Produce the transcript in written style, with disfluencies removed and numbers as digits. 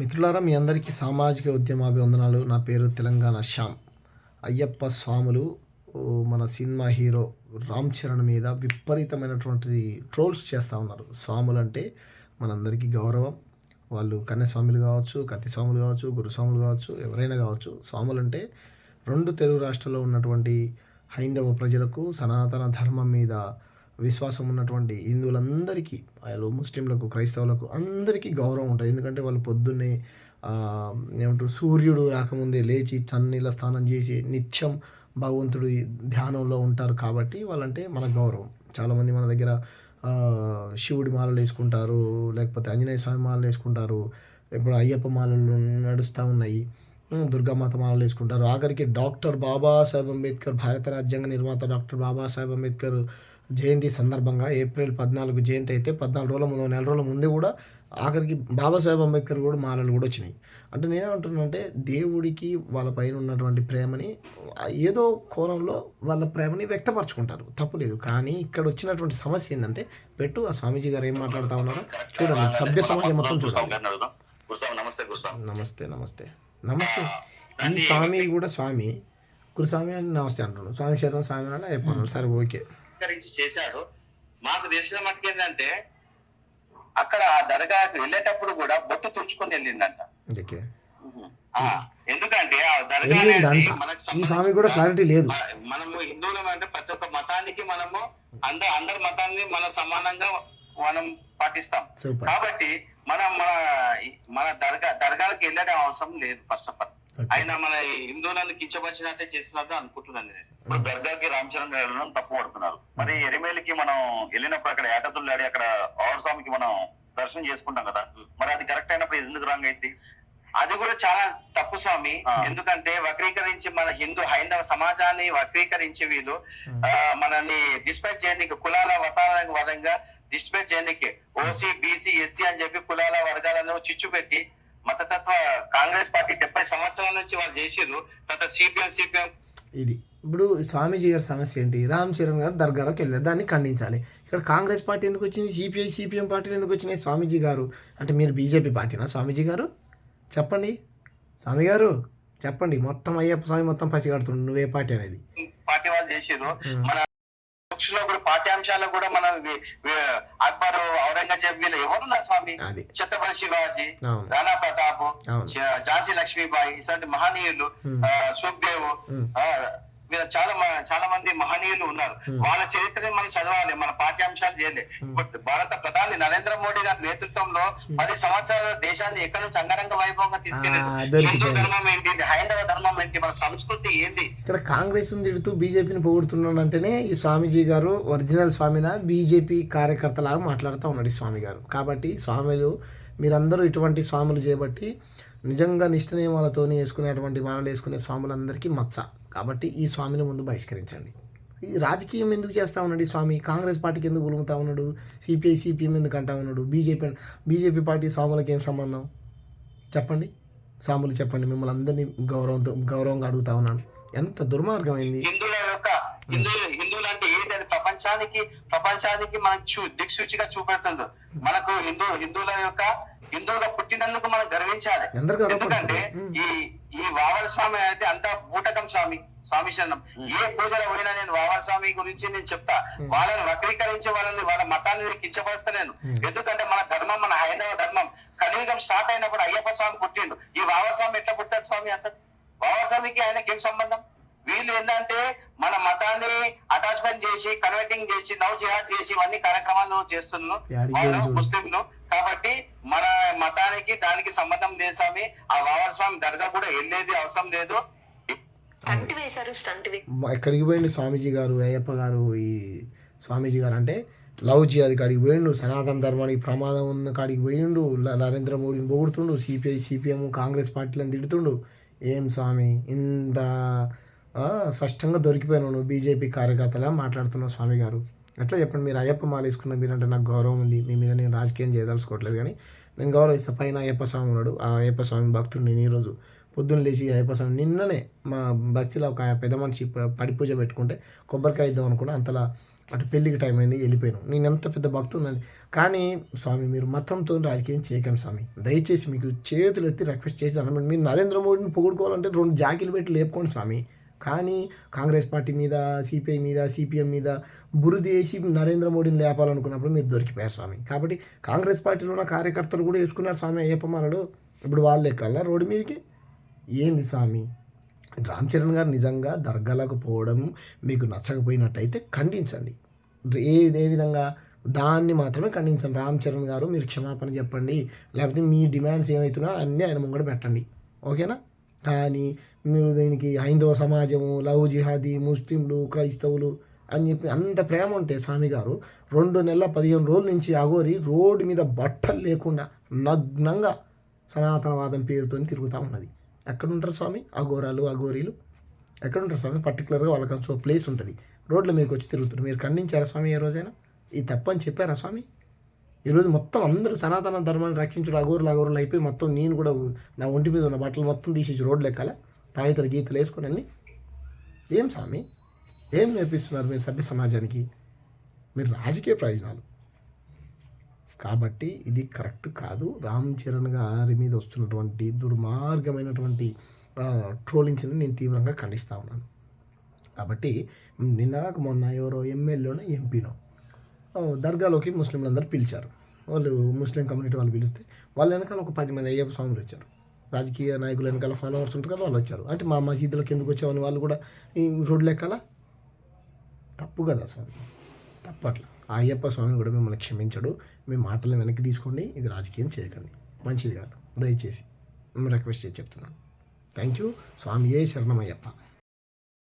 మిత్రులారా, మీ అందరికీ సామాజిక ఉద్యమాభివందనాలు. నా పేరు తెలంగాణ శ్యామ్. అయ్యప్ప స్వాములు మన సినిమా హీరో రామ్ చరణ్ మీద విపరీతమైనటువంటి ట్రోల్స్ చేస్తూ ఉన్నారు. స్వాములంటే మనందరికీ గౌరవం. వాళ్ళు కన్యస్వాములు కావచ్చు, కత్తి స్వాములు కావచ్చు, గురుస్వాములు కావచ్చు, ఎవరైనా కావచ్చు. స్వాములంటే రెండు తెలుగు రాష్ట్రాల్లో ఉన్నటువంటి హైందవ ప్రజలకు, సనాతన ధర్మం మీద విశ్వాసం ఉన్నటువంటి హిందువులందరికీ, వాళ్ళు ముస్లింలకు, క్రైస్తవులకు అందరికీ గౌరవం ఉంటుంది. ఎందుకంటే వాళ్ళు పొద్దున్నే ఏమంటారు, సూర్యుడు రాకముందే లేచి చన్నీళ్ళ స్నానం చేసి నిత్యం భగవంతుడి ధ్యానంలో ఉంటారు. కాబట్టి వాళ్ళంటే మన గౌరవం. చాలామంది మన దగ్గర శివుడి మాలలు వేసుకుంటారు, లేకపోతే ఆంజనేయ స్వామి మాలలు వేసుకుంటారు, ఇప్పుడు అయ్యప్ప మాలలు నడుస్తూ ఉన్నాయి, దుర్గామాత మాలలు వేసుకుంటారు. ఆఖరికి డాక్టర్ బాబాసాహెబ్ అంబేద్కర్, భారత రాజ్యాంగ నిర్మాత డాక్టర్ బాబాసాహెబ్ అంబేద్కర్ జయంతి సందర్భంగా ఏప్రిల్ 14 జయంతి అయితే 14 రోజుల ముందు, నెల రోజుల ముందే కూడా ఆఖరికి బాబాసాహెబ్ అంబేద్కర్ కూడా మాలలు కూడా వచ్చినాయి. అంటే నేనేమంటున్నానంటే, దేవుడికి వాళ్ళ పైన ఉన్నటువంటి ప్రేమని ఏదో కోణంలో వాళ్ళ ప్రేమని వ్యక్తపరచుకుంటారు, తప్పులేదు. కానీ ఇక్కడ వచ్చినటువంటి సమస్య ఏంటంటే, ఆ స్వామీజీ గారు ఏం మాట్లాడుతూ ఉన్నారో చూడండి. సభ్య సమాజం మొత్తం చూడండి. నమస్తే నమస్తే నమస్తే. ఈ స్వామి కూడా స్వామి, గురుస్వామి అని నమస్తే అంటున్నాడు. స్వామి శరణం, స్వామి అని అయిపోతున్నాడు. సరే, ఓకే. చేశాడు. మాకు తెలిసిన మట్టుకు ఏంటంటే, అక్కడ ఆ దర్గాకి వెళ్ళేటప్పుడు కూడా బొట్టు తుడుచుకొని వెళ్ళిందంట. ఎందుకంటే ఆ దర్గా ఈ స్వామి కూడా క్లారిటీ లేదు. మనము హిందువులం అంటే ప్రతి ఒక్క మతానికి మనము అందరి మతాన్ని మనం సమానంగా మనం పాటిస్తాం. కాబట్టి మనం మన దర్గాలకు వెళ్ళడం అవసరం లేదు. ఫస్ట్ ఆఫ్ ఆల్ ఆయన మన హిందువులను కించపరిచినట్టే చేస్తున్నట్టు అనుకుంటున్నాను నేను. ఇప్పుడు దర్గాకి రామ్ చరణ్ వెళ్ళడం తప్పు పడుతున్నారు. మరి ఎరిమేలికి మనం వెళ్ళినప్పుడు అక్కడ ఏటతుల్లాడి అక్కడ ఆవర్ స్వామికి మనం దర్శనం చేసుకుంటాం కదా, మరి అది కరెక్ట్ అయినప్పుడు ఎందుకు రాంగ్ అయింది? అది కూడా చాలా తప్పు స్వామి. ఎందుకంటే వక్రీకరించి మన హైందవ సమాజాన్ని వక్రీకరించి వీళ్ళు మనల్ని డిస్పాచ్ చేయడానికి, కులాల వతాల వరంగా డిస్పాచ్ చేయడానికి ఓసీ, బీసీ, ఎస్సీ అని చెప్పి కులాల వర్గాలను చిచ్చు పెట్టి మతతత్వ కాంగ్రెస్ పార్టీ 70 సంవత్సరాల నుంచి వాళ్ళు చేసిర్రు. తర్వాత సిపిఎం ఇది ఇప్పుడు స్వామీజీ గారి సమస్య ఏంటి? రామ్ చరణ్ గారు దర్గాలోకి వెళ్ళారు, దాన్ని ఖండించాలి. ఇక్కడ కాంగ్రెస్ పార్టీ ఎందుకు వచ్చింది? సిపిఎం పార్టీలు ఎందుకు వచ్చినాయి? స్వామీజీ గారు అంటే మీరు బీజేపీ పార్టీనా? స్వామీజీ గారు చెప్పండి, స్వామి గారు చెప్పండి. మొత్తం అయ్యప్ప స్వామి మొత్తం పసిగడుతుండు, నువ్వే పార్టీ అనేది పార్టీ వాళ్ళు చేసిర్రు. మన లో కూడా పాఠ్యాంశాల్లో కూడా మనం అక్బర్, ఔరంగజేబ్ వీళ్ళు ఎవరున్నారు స్వామి? ఛత్రపతి శివాజీ, రాణా ప్రతాప్, ఝాన్సీ లక్ష్మీబాయి, ఇలాంటి మహనీయులు, సుఖ్దేవ్, చాలా మంది మహనీయులు ఉన్నారు. వాళ్ళ చరిత్రని మనం చదవాలి, మన పాఠ్యాంశాలు చేయాలి. భారత ప్రధాని నరేంద్ర మోడీ గారి నేతృత్వంలో 10 సంవత్సరాల దేశాన్ని ఎక్కడి నుంచి అంగరంగ వైభవంగా తీసుకెళ్ళారు. హిందూ ధర్మం ఏంటి, హైందవ ధర్మం ఏంటి, మన సంస్కృతి ఏంటి? ఇక్కడ కాంగ్రెస్ తిడుతూ బీజేపీని పొగుడుతున్నాడంటేనే ఈ స్వామీజీ గారు ఒరిజినల్ స్వామినా బీజేపీ కార్యకర్తలాగా మాట్లాడుతూ ఉన్నాడు ఈ స్వామి గారు. కాబట్టి స్వాములు, మీరందరూ ఇటువంటి స్వాములు చేయబట్టి నిజంగా నిష్ఠ నియమాలతో వేసుకునేటువంటి మాలలు వేసుకునే స్వాములందరికీ మచ్చ. కాబట్టి ఈ స్వామిని ముందు బహిష్కరించండి. ఈ రాజకీయం ఎందుకు చేస్తూ ఉన్నాడు ఈ స్వామి? కాంగ్రెస్ పార్టీకి ఎందుకు ఉలుముతా ఉన్నాడు? సిపిఎం ఎందుకు అంటా ఉన్నాడు? బీజేపీ పార్టీ స్వాములకి ఏం సంబంధం చెప్పండి? స్వాములు చెప్పండి, మిమ్మల్ని అందరినీ గౌరవంగా అడుగుతా ఉన్నాను. ఎంత దుర్మార్గమైంది! హిందువులు అంటే ఏంటి అని ప్రపంచానికి మనం దిక్సూచిగా చూపెడుతుంది. మనకు హిందువుల యొక్క హిందువుగా పుట్టినందుకు మనం గర్వించాలి. ఎందుకంటే ఈ వావర స్వామి అయితే అంత బూటకం స్వామి శరణం. ఏ పూజలు పోయినా నేను వావర స్వామి గురించి నేను చెప్తా. వాళ్ళని వక్రీకరించి వాళ్ళ మతాన్ని కించపరుస్తలేను. ఎందుకంటే మన ధర్మం, మన హైందవ ధర్మం కలియుగం స్టార్ట్ అయినప్పుడు అయ్యప్ప స్వామి పుట్టిండు. ఈ వావర స్వామి ఎట్లా పుట్టాడు స్వామి? అసలు వావర స్వామికి ఆయనకి ఏం సంబంధం? వీళ్ళు ఏంటంటే మన మతాన్ని అటాచ్మెంట్ చేసి, కన్వర్టింగ్ చేసి, లవ్ జిహాద్ చేసి ఇవన్నీ కార్యక్రమాలు చేస్తున్నారు ముస్లింలు. కాబట్టి మన మతానికి దానికి సంబంధం లేదు స్వామి. ఆ వావర్ స్వామి దర్గా కూడా వెళ్ళేది అవసరం లేదు. ఎక్కడికి పోయిండు స్వామీజీ గారు, అయ్యప్ప గారు? ఈ స్వామీజీ గారు అంటే లవ్ జిహాద్ కాడికి పోయిండు, సనాతన ధర్మానికి ప్రమాదం ఉన్న కాడికి పోయిండు, నరేంద్ర మోడీని పొగుడుతుండు, సిపిఎం కాంగ్రెస్ పార్టీలను తిడుతుండు. ఏం స్వామి ఇంత స్పష్టంగా దొరికిపోయినావు నువ్వు? బీజేపీ కార్యకర్తలా మాట్లాడుతున్నావు స్వామి గారు. ఎట్లా చెప్పండి? మీరు అయ్యప్ప మాల వేసుకున్న మీరంటే నాకు గౌరవం ఉంది, మీ మీద నేను రాజకీయం చేయదలుచుకోవట్లేదు, కానీ నేను గౌరవిస్తా. పైన అయ్యప్ప స్వామి ఉన్నాడు, ఆ అయ్యప్ప స్వామి భక్తుడు నేను. ఈరోజు పొద్దున్న లేచి అయ్యప్ప స్వామి, నిన్ననే మా బస్తీలో ఒక పెద్ద మనిషి పడి పూజ పెట్టుకుంటే కొబ్బరికాయ ఇద్దాం అనుకుంటే అంతలా అటు పెళ్ళికి టైం అయింది వెళ్ళిపోయాను. నేను ఎంత పెద్ద భక్తునండి. కానీ స్వామి మీరు మతంతో రాజకీయం చేయకండి స్వామి. దయచేసి మీకు చేతులు ఎత్తి రిక్వెస్ట్ చేసి అన్నమాట. మీరు నరేంద్ర మోడీని పొగుడుకోవాలంటే 2 జాకీలు పెట్టి లేపుకోండి స్వామి. కానీ కాంగ్రెస్ పార్టీ మీద, సిపిఐ మీద, సిపిఎం మీద బురద వేసి నరేంద్ర మోడీని లేపాలనుకున్నప్పుడు మీరు దొరికిపోయారు స్వామి. కాబట్టి కాంగ్రెస్ పార్టీలో ఉన్న కార్యకర్తలు కూడా వేసుకున్నారు స్వామి అయ్యప్ప మాలడు. ఇప్పుడు వాళ్ళు ఎక్కల్లా రోడ్డు మీదకి. ఏంది స్వామి? రామ్ చరణ్ గారు నిజంగా దర్గాలకు పోవడం మీకు నచ్చకపోయినట్టయితే ఖండించండి. ఏ విధంగా దాన్ని మాత్రమే ఖండించండి. రామ్ చరణ్ గారు మీరు క్షమాపణ చెప్పండి, లేకపోతే మీ డిమాండ్స్ ఏమవుతున్నా అన్నీ ఆయన ముంగడ పెట్టండి, ఓకేనా? కానీ మీరు దీనికి హైందవ సమాజము, లవ్ జిహాదీ, ముస్లింలు, క్రైస్తవులు అని చెప్పి అంత ప్రేమ ఉంటే స్వామి గారు 2 నెలల 15 రోజుల నుంచి అఘోరి రోడ్డు మీద బట్టలు లేకుండా నగ్నంగా సనాతనవాదం పేరుతో తిరుగుతూ ఉన్నది. ఎక్కడుంటారు స్వామి అఘోరాలు, అఘోరీలు ఎక్కడుంటారు స్వామి? పర్టికులర్గా వాళ్ళకి ప్లేస్ ఉంటుంది, రోడ్ల మీదకి వచ్చి తిరుగుతారు. మీరు ఖండించారా స్వామి ఏ రోజైనా? ఇది తప్పని చెప్పారా స్వామి? ఈరోజు మొత్తం అందరూ సనాతన ధర్మాన్ని రక్షించడం అఘోరులు అయిపోయి మొత్తం నేను కూడా నా ఒంటి మీద ఉన్న బట్టలు మొత్తం తీసేసి రోడ్లు ఎక్కాల, తాయితలు గీతలు వేసుకొని అన్నీ. ఏం స్వామి, ఏం నేర్పిస్తున్నారు మీరు సభ్య సమాజానికి? మీరు రాజకీయ ప్రయోజనాలు. కాబట్టి ఇది కరెక్ట్ కాదు. రామ్ చరణ్ గారి మీద వస్తున్నటువంటి దుర్మార్గమైనటువంటి ట్రోలింగ్స్ని నేను తీవ్రంగా ఖండిస్తూ ఉన్నాను. కాబట్టి నిన్నగాక మొన్న ఎవరో ఎమ్మెల్యేనో ఎంపీనో దర్గాలోకి ముస్లింలందరూ పిలిచారు. వాళ్ళు ముస్లిం కమ్యూనిటీ వాళ్ళు పిలిస్తే వాళ్ళ వెనకాల ఒక 10 మంది అయ్యప్ప స్వాములు వచ్చారు. రాజకీయ నాయకుల వెనకాల ఫాలోవర్స్ ఉంటారు కదా, వాళ్ళు వచ్చారు. అంటే మా మసీదులోకి ఎందుకు వచ్చామని వాళ్ళు కూడా ఈ రోడ్లు ఎక్కాలా? తప్పు కదా స్వామి, తప్పట్లా. ఆ అయ్యప్ప స్వామి కూడా మిమ్మల్ని క్షమించడు. మీ మాటలను వెనక్కి తీసుకోండి, ఇది రాజకీయం చేయకండి, మంచిది కాదు. దయచేసి మేము రిక్వెస్ట్ చేసి చెప్తున్నాను. Thank you. స్వామియే శరణమయ్యప్ప.